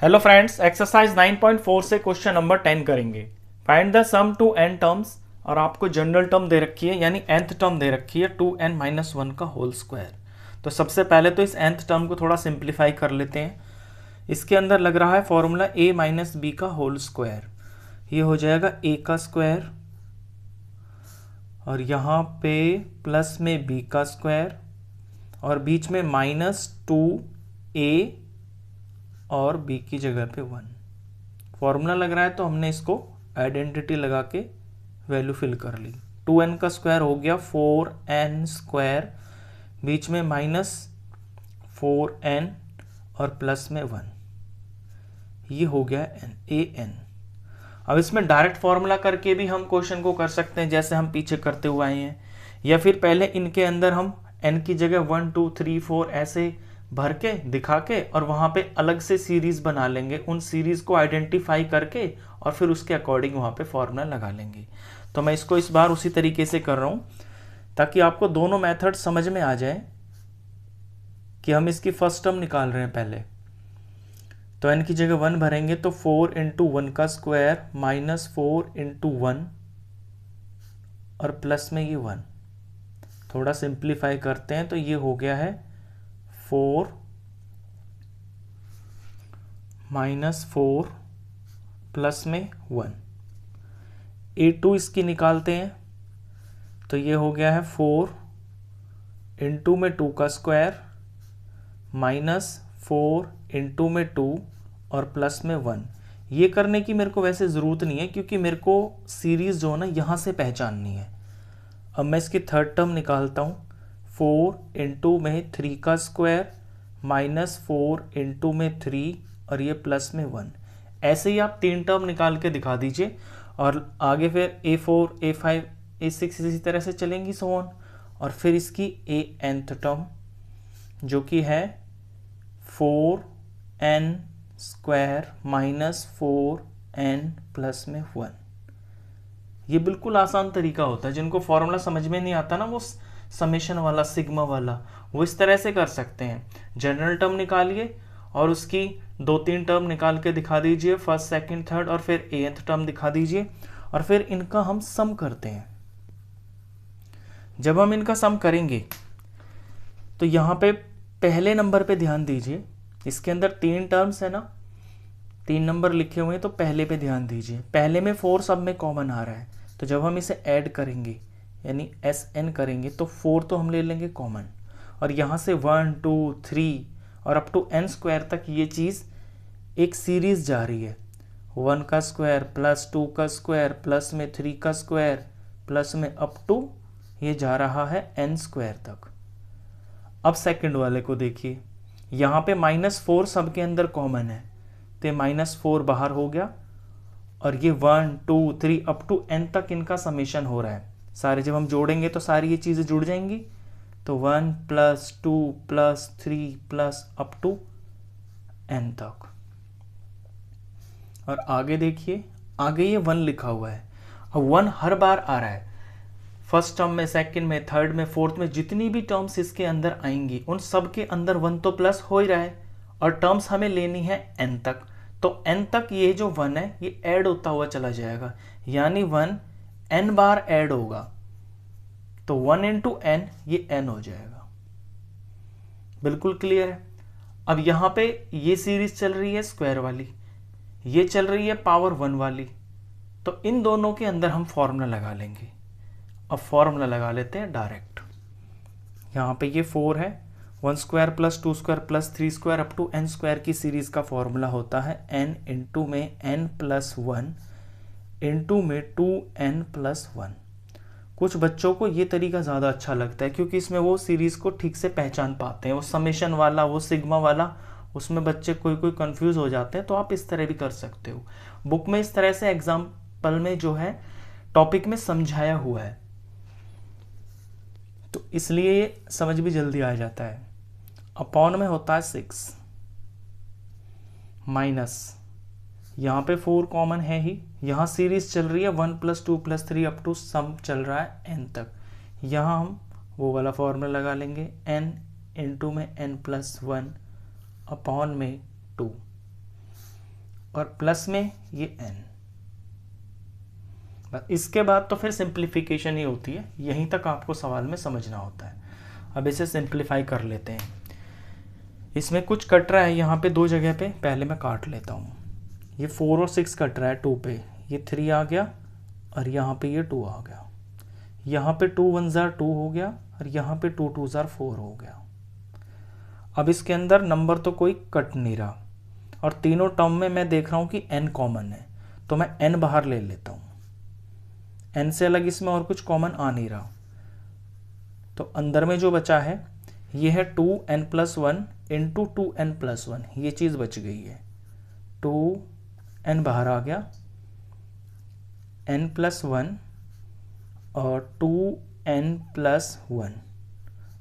Hello friends, exercise 9.4 से question number 10 करेंगे। Find the sum to n terms. और आपको जनरल टर्म दे रखी है, यानी nth टर्म दे रखी है 2n-1 का होल स्क्वायर। तो सबसे पहले तो इस nth टर्म को थोड़ा सिंप्लीफाई कर लेते हैं। इसके अंदर लग रहा है फॉर्मूला a माइनस बी का होल स्क्वायर। ये हो जाएगा a का स्क्वायर और यहाँ पे प्लस में b का स्क्वायर और बीच में -2a और b की जगह पे 1। फॉर्मूला लग रहा है तो हमने इसको आइडेंटिटी लगा के वैल्यू फिल कर ली। 2n का स्क्वायर हो गया 4n स्क्वायर, बीच में -4n और प्लस में 1। ये हो गया an। अब इसमें डायरेक्ट फॉर्मूला करके भी हम क्वेश्चन को कर सकते हैं, जैसे हम पीछे करते हुए आए हैं, या फिर पहले इनके अंदर हम n की जगह 1 2 3 4 ऐसे भर के दिखा के और वहाँ पे अलग से सीरीज बना लेंगे। उन सीरीज को आइडेंटिफाई करके और फिर उसके अकॉर्डिंग वहाँ पे फॉर्मूला लगा लेंगे। तो मैं इसको इस बार उसी तरीके से कर रहा हूँ ताकि आपको दोनों मेथड समझ में आ जाए कि हम इसकी फर्स्ट टर्म निकाल रहे हैं पहले। तो n की जगह 1 भरेंगे तो 4 इंटू 1 का स्क्वायर -4 इंटू 1 और प्लस में ये 1। थोड़ा सिंप्लीफाई करते हैं तो ये हो गया है 4 -4 प्लस में 1। a2 इसकी निकालते हैं तो ये हो गया है 4 इंटू में 2 का स्क्वायर -4 इंटू में 2 और प्लस में 1। ये करने की मेरे को वैसे ज़रूरत नहीं है क्योंकि मेरे को सीरीज़ जो है ना यहाँ से पहचाननी है। अब मैं इसकी थर्ड टर्म निकालता हूँ। 4 इंटू में 3 का स्क्वायर -4 इंटू में 3 और ये प्लस में 1। ऐसे ही आप 3 टर्म निकाल के दिखा दीजिए और आगे फिर a4 a5 a6 इसी तरह से चलेंगी सो ऑन। और फिर इसकी nth टर्म जो कि है 4n स्क्वायर -4n प्लस में 1। ये बिल्कुल आसान तरीका होता है। जिनको फॉर्मूला समझ में नहीं आता ना, वो समेशन वाला सिग्मा वाला, वो इस तरह से कर सकते हैं। जनरल टर्म निकालिए और उसकी 2-3 टर्म निकाल के दिखा दीजिए, फर्स्ट सेकंड थर्ड, और फिर nth टर्म दिखा दीजिए और फिर इनका हम सम करते हैं। जब हम इनका सम करेंगे तो यहाँ पे पहले नंबर पे ध्यान दीजिए। इसके अंदर 3 टर्म्स है ना, 3 नंबर लिखे हुए हैं, तो पहले पे ध्यान दीजिए। पहले में 4 सब में कॉमन आ रहा है, तो जब हम इसे ऐड करेंगे यानी Sn करेंगे तो 4 तो हम ले लेंगे कॉमन, और यहाँ से 1 2 3 और अप टू n स्क्वायर तक ये चीज़ एक सीरीज जा रही है। 1 का स्क्वायर प्लस 2 का स्क्वायर प्लस में 3 का स्क्वायर प्लस में अप टू ये जा रहा है n स्क्वायर तक। अब सेकंड वाले को देखिए, यहाँ पे -4 सब के अंदर कॉमन है तो -4 बाहर हो गया और ये 1 2 3 अप टू n तक इनका समेशन हो रहा है। सारे जब हम जोड़ेंगे तो सारी ये चीज़ें जुड़ जाएंगी, तो 1 plus 2 plus 3 plus up to n तक। और आगे देखिए, आगे ये 1 लिखा हुआ है। अब 1 हर बार आ रहा है, फर्स्ट टर्म में, सेकंड में, थर्ड में, फोर्थ में, जितनी भी टर्म्स इसके अंदर आएंगी उन सब के अंदर 1 तो प्लस हो ही रहा है। और टर्म्स हमें लेनी है n तक, तो n तक ये जो 1 है ये ऐड होता हुआ चला जाएगा, यानी 1 n बार ऐड होगा तो 1 इंटू n ये n हो जाएगा। बिल्कुल क्लियर है। अब यहाँ पे ये सीरीज चल रही है स्क्वायर वाली, ये चल रही है पावर 1 वाली, तो इन दोनों के अंदर हम फॉर्मूला लगा लेंगे। अब फॉर्मूला लगा लेते हैं डायरेक्ट। यहाँ पे ये 4 है, 1 square plus 2 square plus 3 square up to n square की सीरीज का फॉर्मूला होता है n इंटू में n प्लस 1 इंटू में 2n प्लस 1। कुछ बच्चों को ये तरीका ज़्यादा अच्छा लगता है क्योंकि इसमें वो सीरीज़ को ठीक से पहचान पाते हैं। वो समेशन वाला, वो सिग्मा वाला, उसमें बच्चे कोई कंफ्यूज हो जाते हैं। तो आप इस तरह भी कर सकते हो। बुक में इस तरह से एग्जाम्पल में जो है टॉपिक में समझाया हुआ है, तो इसलिए ये समझ भी जल्दी आ जाता है। अपॉन में होता है 6 माइनस, यहाँ पे 4 कॉमन है ही, यहाँ सीरीज चल रही है 1 plus 2 plus 3 up to some चल रहा है n तक। यहाँ हम वो वाला फॉर्मूला लगा लेंगे, n इंटू में n प्लस 1 अपॉन में 2। और प्लस में ये n। बस इसके बाद तो फिर सिंप्लीफिकेशन ही होती है, यहीं तक आपको सवाल में समझना होता है। अब इसे सिंप्लीफाई कर लेते हैं। इसमें कुछ कट रहा है यहाँ पे 2 जगह पे, पहले मैं काट लेता हूँ। ये 4 और 6 कट रहा है 2 पे, ये 3 आ गया और यहाँ पे ये 2 आ गया। यहाँ पे 2 1 जार 2 हो गया और यहाँ पे 2 2 जार 4 हो गया। अब इसके अंदर नंबर तो कोई कट नहीं रहा और तीनों टर्म में मैं देख रहा हूँ कि n कॉमन है, तो मैं n बाहर ले लेता हूँ। n से अलग इसमें और कुछ कॉमन आ नहीं रहा, तो अंदर में जो बचा है ये है 2n+1 इंटू 2n+1, ये चीज़ बच गई है। 2n बाहर आ गया, n+1 और 2n+1,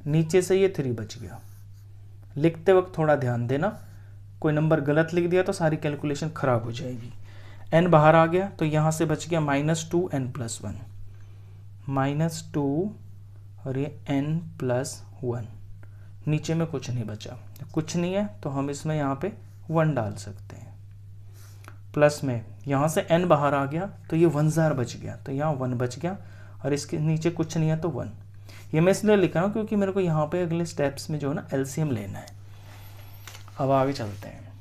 नीचे से ये 3 बच गया। लिखते वक्त थोड़ा ध्यान देना, कोई नंबर गलत लिख दिया तो सारी कैलकुलेशन खराब हो जाएगी। n बाहर आ गया तो यहाँ से बच गया -2n+1, -2 और ये n+1, नीचे में कुछ नहीं बचा। कुछ नहीं है तो हम इसमें यहाँ पे 1 डाल सकते हैं। प्लस में यहाँ से n बाहर आ गया तो ये 1 जार बच गया, तो यहाँ 1 बच गया और इसके नीचे कुछ नहीं है तो 1। ये मैं इसलिए लिख रहा हूँ क्योंकि मेरे को यहाँ पे अगले स्टेप्स में जो है ना एलसीएम लेना है। अब आगे चलते हैं।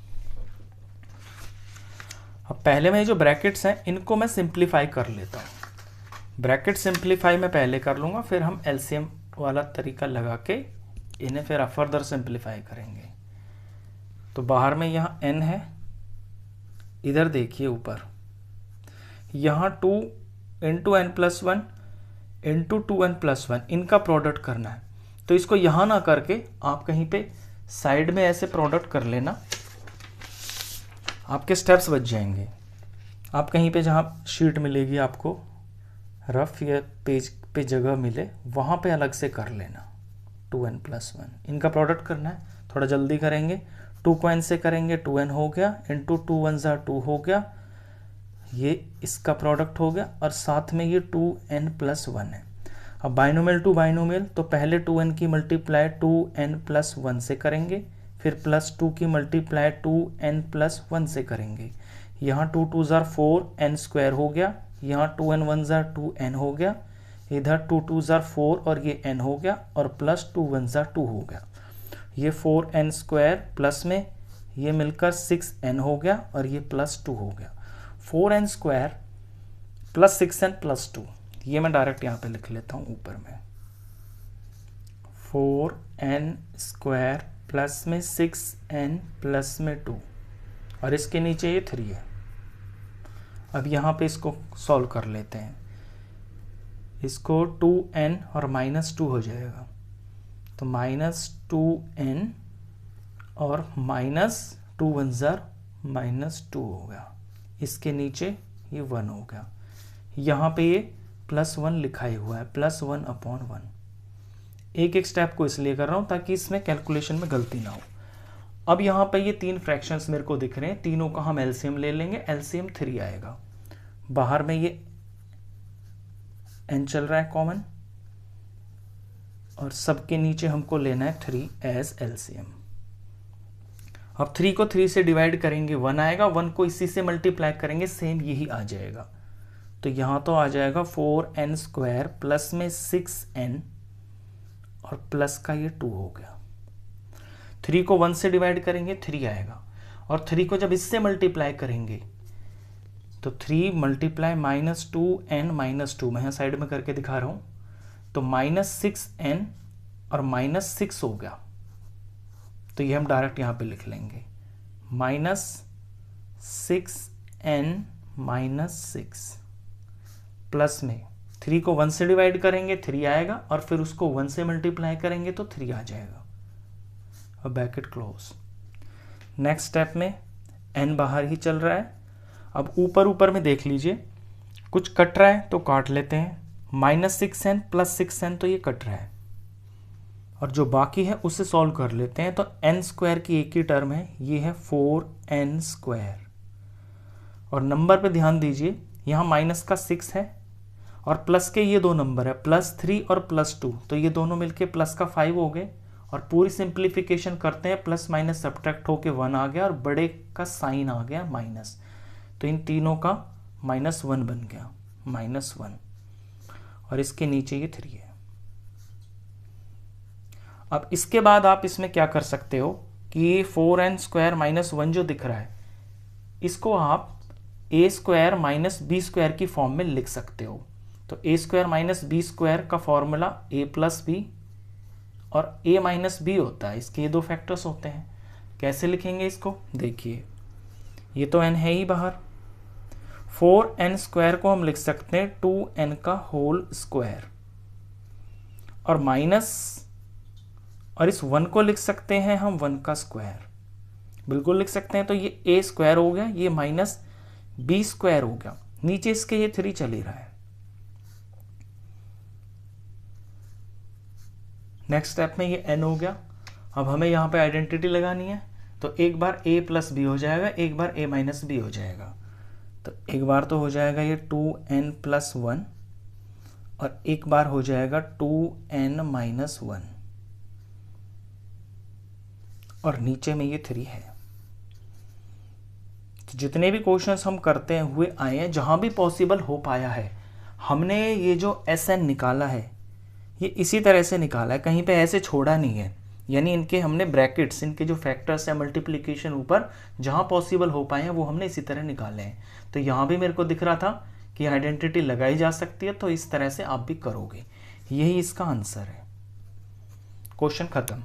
अब पहले मैं जो ब्रैकेट्स हैं इनको मैं सिंप्लीफाई कर लेता हूँ। ब्रैकेट सिंप्लीफाई मैं पहले कर लूँगा, फिर हम एलसीएम वाला तरीका लगा के इन्हें फिर फर्दर सिंप्लीफाई करेंगे। तो बाहर में यहाँ n है, इधर देखिए ऊपर यहाँ 2 इंटू n+1 इंटू 2n+1, इनका प्रोडक्ट करना है। तो इसको यहाँ ना करके आप कहीं पे साइड में ऐसे प्रोडक्ट कर लेना, आपके स्टेप्स बच जाएंगे। आप कहीं पे जहाँ शीट मिलेगी आपको रफ या पेज पे जगह मिले वहाँ पे अलग से कर लेना। 2n+1 इनका प्रोडक्ट करना है, थोड़ा जल्दी करेंगे। 2 को n से करेंगे 2n हो गया, इंटू 2 1 जार 2 हो गया, ये इसका प्रोडक्ट हो गया और साथ में ये 2n+1 है। अब बाइनोमियल टू बाइनोमियल, तो पहले 2n की मल्टीप्लाई 2n+1 से करेंगे, फिर +2 की मल्टीप्लाई 2n+1 से करेंगे। यहाँ 2 2 जार 4 n² हो गया, यहाँ 2n 1 जार 2n हो गया, इधर 2 2 जार 4 और ये n हो गया और +2 1 जार 2 हो गया। ये 4n² प्लस में ये मिलकर 6n हो गया और ये +2 हो गया। 4n² प्लस 6n प्लस 2, ये मैं डायरेक्ट यहाँ पे लिख लेता हूँ ऊपर में। 4n² प्लस में 6n प्लस में 2 और इसके नीचे ये 3 है। अब यहाँ पे इसको सॉल्व कर लेते हैं। इसको 2n और -2 हो जाएगा, तो -2n और -2 1 जार -2 हो गया। इसके नीचे ये 1 हो गया। यहाँ पे ये +1 लिखा ही हुआ है, +1/1। एक एक स्टेप को इसलिए कर रहा हूँ ताकि इसमें कैलकुलेशन में गलती ना हो। अब यहाँ पे ये 3 फ्रैक्शंस मेरे को दिख रहे हैं, तीनों का हम एलसीएम ले लेंगे। एलसीएम 3 आएगा। बाहर में ये n चल रहा है कॉमन और सबके नीचे हमको लेना है 3 एज एलसीएम। अब 3 को 3 से डिवाइड करेंगे 1 आएगा, 1 को इसी से मल्टीप्लाई करेंगे सेम यही आ जाएगा। तो यहाँ तो आ जाएगा 4n² प्लस में 6n और प्लस का ये 2 हो गया। 3 को 1 से डिवाइड करेंगे 3 आएगा और 3 को जब इससे मल्टीप्लाई करेंगे तो 3 मल्टीप्लाई -2n -2, मैं यहाँ साइड में करके दिखा रहा हूँ, तो -6n और -6 हो गया। तो ये हम डायरेक्ट यहाँ पे लिख लेंगे -6n -6 प्लस में 3 को 1 से डिवाइड करेंगे 3 आएगा और फिर उसको 1 से मल्टीप्लाई करेंगे तो 3 आ जाएगा। अब ब्रैकेट क्लोज। नेक्स्ट स्टेप में n बाहर ही चल रहा है। अब ऊपर में देख लीजिए कुछ कट रहा है तो काट लेते हैं। -6n प्लस 6n तो ये कट रहा है और जो बाकी है उससे सॉल्व कर लेते हैं। तो n² की एक ही टर्म है, ये है 4n²। और नंबर पे ध्यान दीजिए, यहाँ माइनस का 6 है और प्लस के ये 2 नंबर है +3 और +2, तो ये दोनों मिलके प्लस का 5 हो गए और पूरी सिंप्लीफिकेशन करते हैं, प्लस माइनस सब्ट्रैक्ट होके 1 आ गया और बड़े का साइन आ गया माइनस, तो इन तीनों का -1 बन गया, -1, और इसके नीचे ये 3 है। अब इसके बाद आप इसमें क्या कर सकते हो कि 4n² - 1 जो दिख रहा है इसको आप a² - b² की फॉर्म में लिख सकते हो। तो a² - b² का फॉर्मूला a + b और a - b होता है, इसके ये 2 फैक्टर्स होते हैं। कैसे लिखेंगे इसको, देखिए ये तो n है ही बाहर, 4n² को हम लिख सकते हैं 2n का होल स्क्वायर, और माइनस, और इस 1 को लिख सकते हैं हम 1 का स्क्वायर, बिल्कुल लिख सकते हैं। तो ये a² हो गया, ये -b² हो गया, नीचे इसके ये 3 चल ही रहा है। नेक्स्ट स्टेप में ये n हो गया। अब हमें यहाँ पे आइडेंटिटी लगानी है, तो एक बार a + b हो जाएगा, एक बार a - b हो जाएगा। तो एक बार तो हो जाएगा ये 2n + 1 और एक बार हो जाएगा 2n - 1, और नीचे में ये 3 है। तो जितने भी क्वेश्चंस हम करते हुए आए हैं, जहाँ भी पॉसिबल हो पाया है, हमने ये जो Sn निकाला है ये इसी तरह से निकाला है, कहीं पे ऐसे छोड़ा नहीं है। यानी इनके हमने ब्रैकेट्स, इनके जो फैक्टर्स है मल्टीप्लिकेशन ऊपर जहाँ पॉसिबल हो पाए हैं वो हमने इसी तरह निकाले हैं। तो यहाँ भी मेरे को दिख रहा था कि आइडेंटिटी लगाई जा सकती है, तो इस तरह से आप भी करोगे। यही इसका आंसर है। क्वेश्चन खत्म।